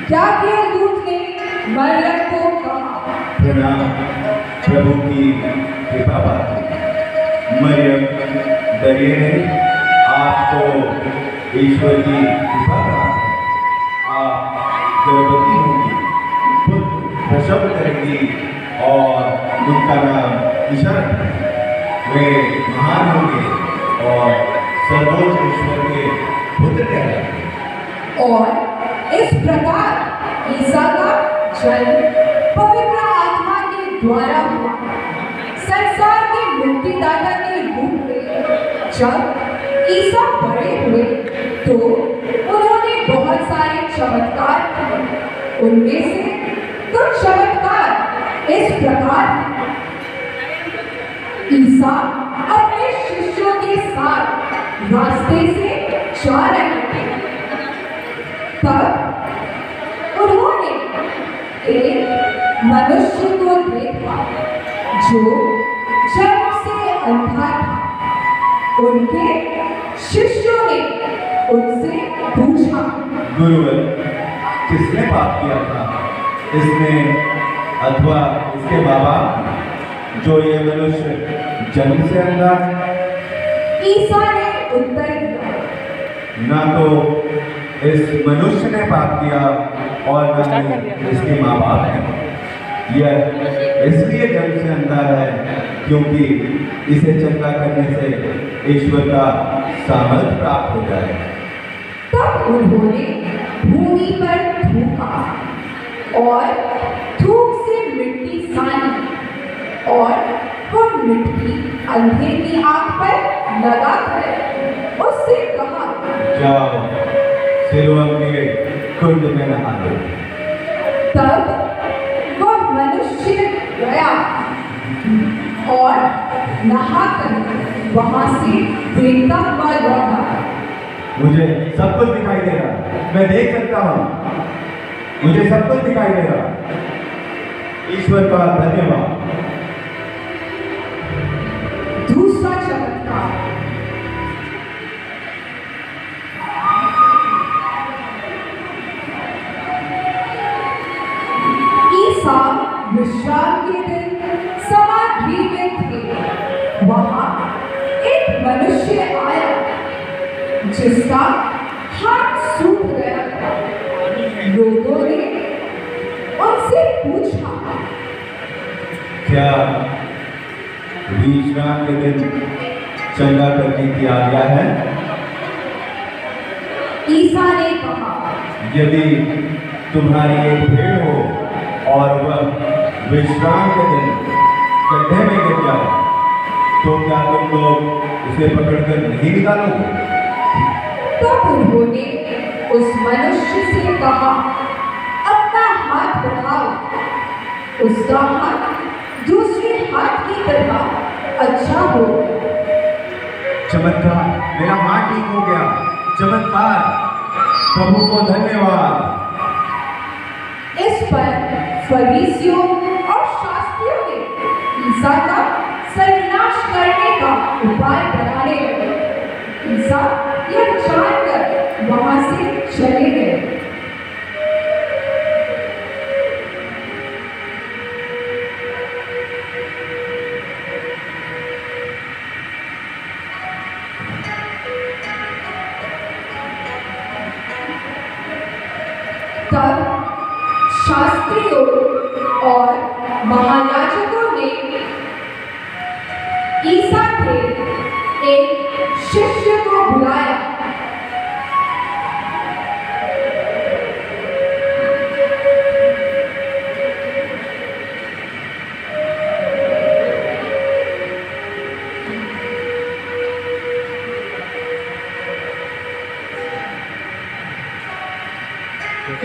क्या किया दूत ने मरियम को कहा। प्रणाम, प्रभु की कृपा पाती। मरियम डरिए नहीं, आपको ईश्वर की कृपा प्राप्त है। आप गर्भवती होंगी, पुत्र प्रसव करेंगी और उनका नाम ईसा रखेंगे। वे महान होंगे और सर्वोच्च ईश्वर के पुत्र कहलाएंगे। और इस प्रकार ईसा का जन्म पवित्र आत्मा के द्वारा हुआ। संसार के मुक्तिदाता के रूप में जब ईसा बड़े हुए तो उन्होंने बहुत सारे चमत्कार किए। उनमें से कुछ चमत्कार इस प्रकार थे। ईसा अपने शिष्यों के साथ रास्ते से जा रहे थे, तब उन्होंने एक मनुष्य को देखा जो जन्म से अंधा था। उनके शिष्यों ने उनसे पूछा, गुरुवर, किसने पाप किया था, इसने अथवा इसके बाबा, जो ये मनुष्य जन्म से अंधा है? ईसा ने उत्तर दिया, ना तो इस मनुष्य ने पाप किया और ना ही इसके माँ बाप ने। यह इसलिए जन्म से अंधा है क्योंकि इसे चंगा करने से ईश्वर का सामर्थ्य प्राप्त हो जाए। तब उन्होंने भूमि पर थूका और थूक से मिट्टी सानी और वह मिट्टी अंधे की आंख पर लगाकर उससे कहा, जाओ सिलोम के कुंड में नहा लो। तब वह मनुष्य गया और नहाकर वहां से देखता हुआ लौटा। मुझे सब कुछ दिखाई दे रहा, मैं देख सकता हूँ, मुझे सब कुछ दिखाई दे रहा। ईश्वर का धन्यवाद। दूसरा चमत्कार। ईसा विश्राम के दिन समाधि में थे। वहां एक मनुष्य आया जिसका हाथ सूख गया था। लोगों ने उनसे पूछा, क्या विश्राम के दिन चंगा करने की आज्ञा है? ईसा ने कहा, यदि तुम्हारी एक भेड़ हो और वह विश्राम के दिन गड्ढे में गिर जाए तो क्या तुम लोग उसे पकड़कर नहीं निकालोगे? तब उन्होंने उस मनुष्य से कहा, अपना हाथ बढ़ाओ। उसका हाथ दूसरे हाथ की तरह अच्छा हो गया। चमत्कार, मेरा हाथ ठीक हो गया। चमत्कार, प्रभु को धन्यवाद। इस पर फरीसियों और शास्त्रियों ने ईसा का सर्वनाश करने का उपाय बनाने लगे। ईसा यह जानकर वहां से चले गए। तब शास्त्रियों और महायाजकों ने ईसा के एक शिष्य को बुलाया।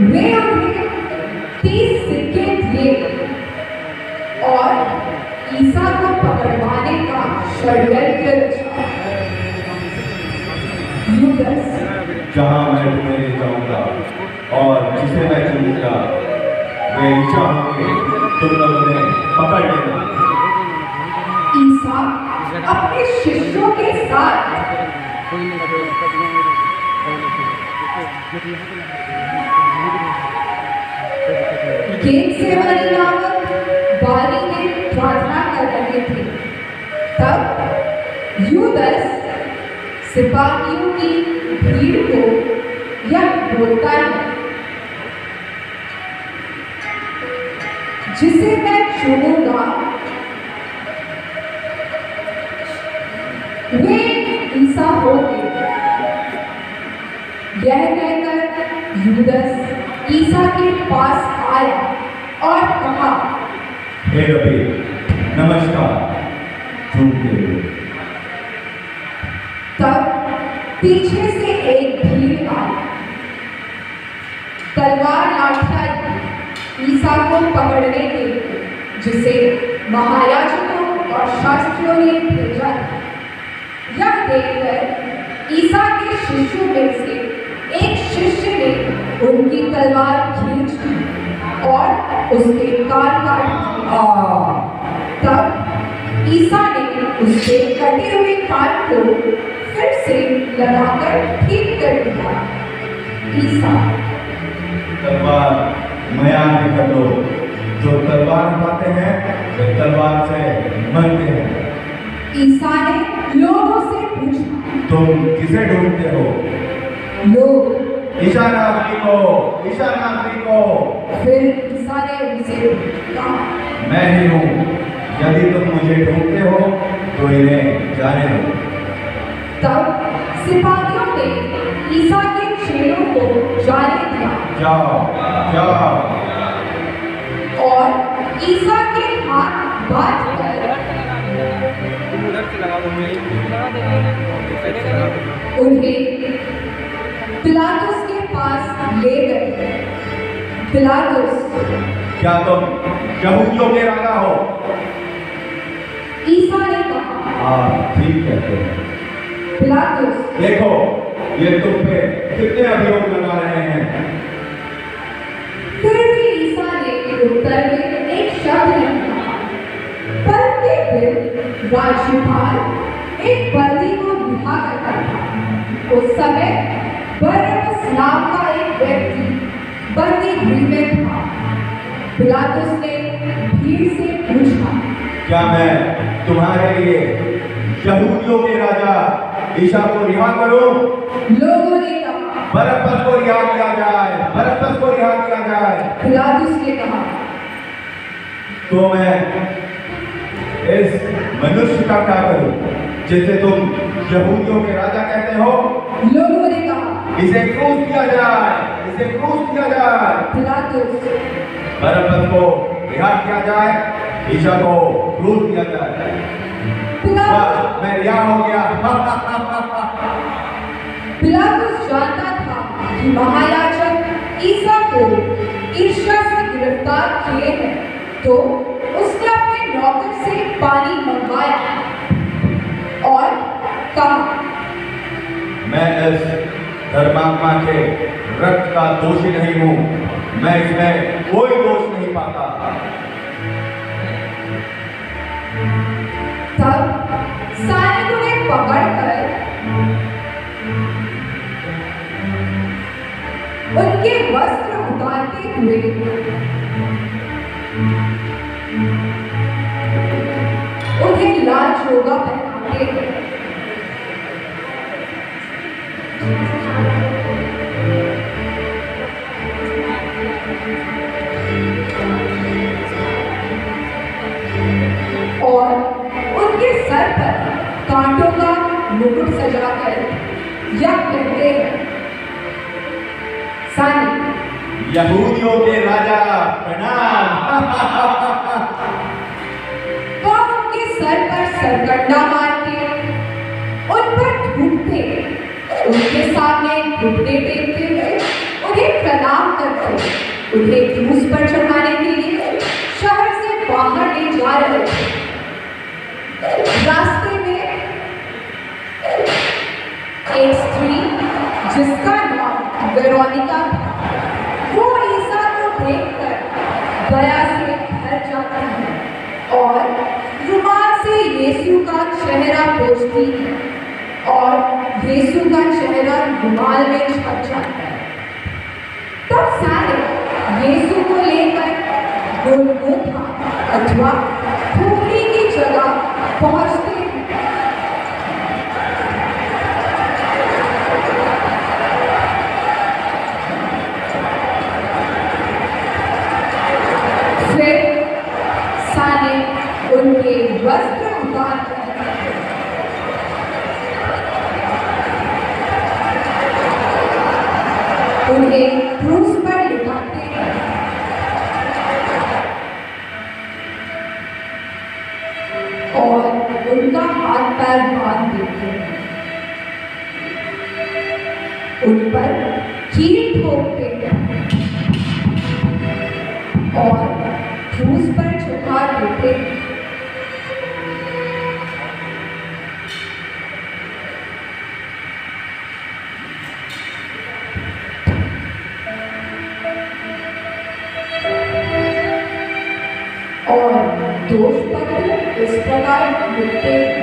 वे उन्हें 30 सिक्के दिए और ईसा को पकड़वाने का षड्यंत्र रचा। यूदस, जहाँ मैं तुम्हें ले जाऊंगा और जिसे मैं चुनूंगा वे चाहोगे तुम लोग उन्हें पकड़ लेना। ईसा अपने शिष्यों के साथ गेतसेमनी नामक बारी में प्रार्थना कर रहे थे। तब यूदस सिपाहियों की भीड़ को यह बोलता है, जिसे मैं चुनूंगा वे ईसा होंगे। यह कहकर यूदस ईसा के पास आया और कहा, हे रबी, नमस्कार। झूठे हो। तब पीछे से एक भीड़ आई, तलवार लाठी ईसा को पकड़ने के लिए, जिसे महायाजकों और शास्त्रियों ने भेजा था। यह देखकर ईसा के शिष्यों में से एक शिष्य ने उनकी तलवार खींच ली और उसके कान काट दिए। तब ईसा ने उसके कटे हुए कान को फिर से लगाकर ठीक कर दिया। ईसा, तलवार मयान कर लो। जो तलवार उठाते हैं वे तलवार से मरते हैं। ईसा ने लोगों से पूछा, तुम किसे ढूंढते हो? लोग, ईसा नासरी को, ईसा नासरी को। फिर ईसा ने उनसे कहा, मैं ही हूँ। यदि तुम मुझे ढूंढते हो तो इन्हें जाने दो। तब सिपाहियों ने ईसा के चेलों को जाने दिया। जाओ, जाओ। और ईसा के हाथ बांधकर उन्हें पिलातुस के पास ले गए। पिलातुस, क्या तुम यहूदियों के राजा हो? ईसा ने कहा, हाँ, ठीक कहते हैं। पिलातुस, देखो, ये तुम पे कितने अभियोग लगा रहे हैं। फिर भी ईसा ने उत्तर में एक शब्द नहीं कहा। पर के दिन राज्यपाल एक बंदी को रिहा करता था। उस समय बरअब्बस नाम का एक व्यक्ति बंदी गृह में था। पिलातुस ने भीड़ से पूछा, क्या मैं तुम्हारे लिए यहूदियों के राजा ईसा को रिहा करूं? लोगों ने कहा, बरअब्बस को रिहा किया जाए, बरअब्बस को रिहा किया जाए। पिलातुस ने कहा, तो मैं इस मनुष्य का क्या करूं जिसे तुम यहूदियों के राजा कहते हो? लोगों ने कहा, इसे क्रूस किया जाए, इसे क्रूस किया जाए। पिलातुस, बरअब्बस को रिहा किया जाए, ईसा को क्रूस किया जाए। पिलातुस, मैं रिहा हो गया। पिलातुस जानता था कि महायाजक ईसा को ईर्ष्या से गिरफ्तार किए हैं, तो उसने अपने नौकर से पानी मंगवाया और कहा, मैं इस धर्मात्मा के रक्त का दोषी नहीं हूं। मैं इसमें कोई दोष नहीं पाता। तब सैनिकों ने पकड़कर उनके वस्त्र उतारते हुए उन्हें लाल चोगा पहनाते हैं। और उनके सर पर कांटों का मुकुट सजाकर यह कहते हैं, सैनिक, यहूदियों के राजा प्रणाम। तो उनके सर पर सरकंडा मार के उन पर थूकते, उनके सामने घुटने टेकते हुए उन्हें प्रणाम करते, उन्हें क्रूस पर चढ़ाने के लिए शहर से बाहर ले जा रहे थे। रास्ते में एक स्त्री जिसका नाम वेरोनिका था, वो ईसा को देखकर दया से भर जाती है और रुमाल से यीशु का चेहरा पोंछती है और यीशु का चेहरा रुमाल में छप जाता है। तब सारे यीशु को लेकर गोलगोथा अथवा खोपड़ी की जगह पहुंचते हैं। फिर साने उनके वस्त्र उतारकर उन्हें क्रूस पर लिटाते हैं और उनका हाथ पैर बांध देते हैं, उन पर कील ठोकते हैं और क्रूस पर चढ़ा देते हैं। और दोष पत्र इस प्रकार लिखते हैं,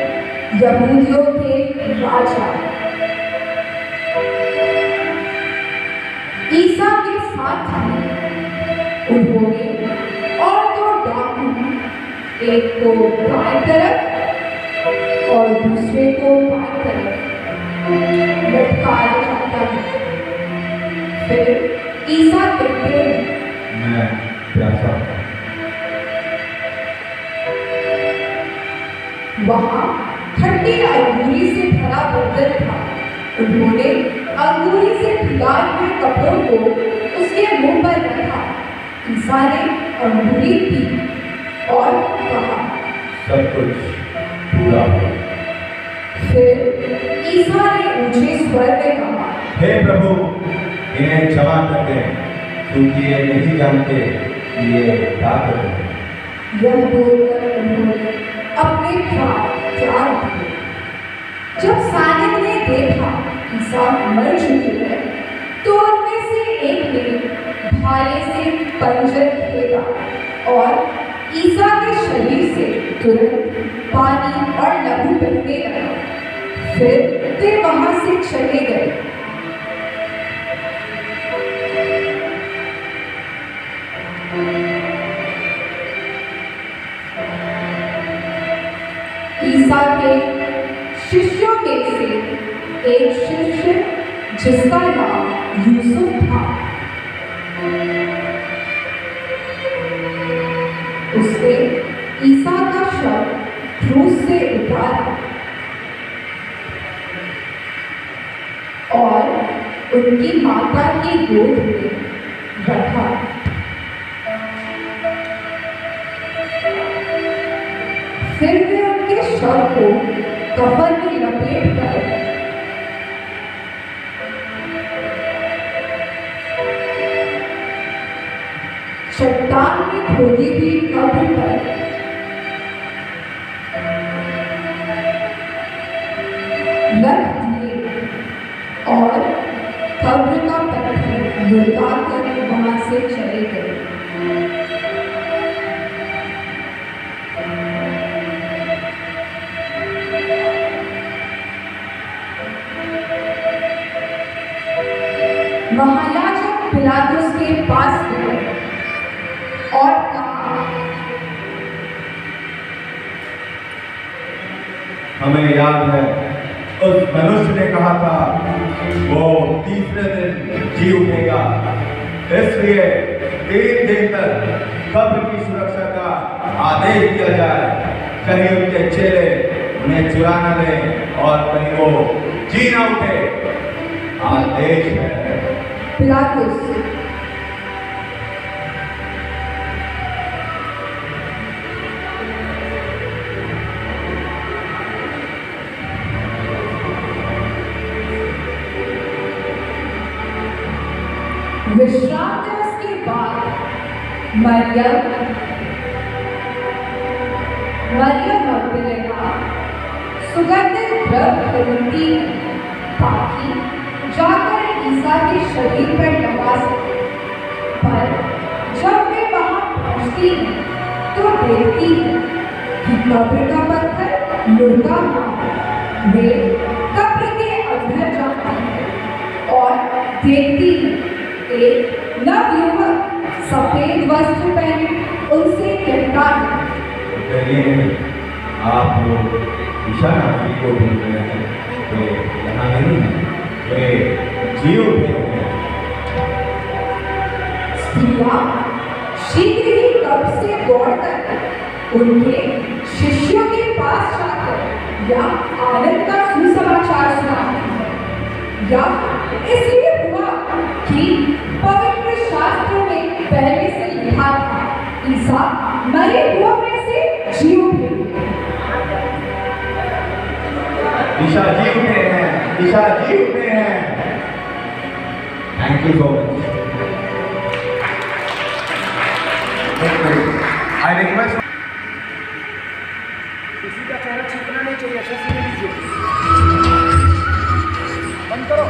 यहूदियों के राजा ईसा के साथ ही उन्होंने और दो डाकू, एक को दाएं तरफ और दूसरे को बाएं तरफ लटकाया जाता है। फिर ईसा कहते हैं, मैं प्यासा हूं। वहां खट्टी अंगूरी से भरा बर्तन था। उन्होंने अंगूरी से भिगाए हुए कपड़ों को उसके मुंह पर रखा। ईसा ने अंगूरी पी और कहा, सब कुछ पूरा हो। फिर ईसा ने ऊंचे स्वर में कहा, हे प्रभु, इन्हें क्षमा कर दें, क्योंकि ये नहीं जानते कि ये क्या कर रहे हैं। यह बोलकर उन्होंने अपने प्राण त्याग दिए। जब सानिक ने देखा ईसा मर चुके हैं, तो उनमें से एक ने भाले से पंजर खेला और ईसा के शरीर से तुरंत पानी और लहू बहने लगा। फिर वे वहां से चले गए। ईसा के शिष्यों में से एक शिष्य जिसका नाम यूसुफ था, उसने ईसा का शव क्रूस से उतारा और उनकी माता की गोद में रखा। फिर वे उनके शव को कफन में लपेट कर चट्टान में खोदी हुई कब्र पर रख दिए और कब्र का पत्थर लुढ़काकर वहां से चले गए। महायाजक पिलातुस के पास गए और कहा, हमें याद है उस मनुष्य ने कहा था वो तीसरे दिन जी उठेगा, इसलिए 3 दिन तक कब्र की सुरक्षा का आदेश दिया जाए, कहीं उनके चेले उन्हें चुरा न ले और कहीं वो जी न उठे। आदेश है। पिलातुस विश्राम दिवस के बाद मरियम मगदलेना सुगंधित द्रव्य खरीदती ताकि जाकर ईसा के शरीर पर लगा सके। पर जब वे वहां पहुंचती हैं तो देखती हैं कि कब्र का पत्थर लुढ़का हुआ है। वे कब्र के अंदर जाती हैं और देखती हैं एक नवयुवक सफेद वस्त्र पहने उनसे कहता है, करिए आप लोग ईशा नाथी को ढूंढ रहे हैं, वे यहाँ नहीं है, वे जी उठे हैं। स्त्रियां शीघ्र ही कब्र से दौड़कर उनके शिष्यों के पास जाकर या आनंद का सुसमाचार सुनाती या इसलिए हुआ कि पवित्र शास्त्रों में पहले से लिखा था, ईसा मरे हुओं में से जी उठे। ईशा जी उठे हैं, ईशा जी उठे हैं। Thank you so much. I request किसी का चेहरा छिपना नहीं चाहिए, अच्छा से लीजिए, बंद करो।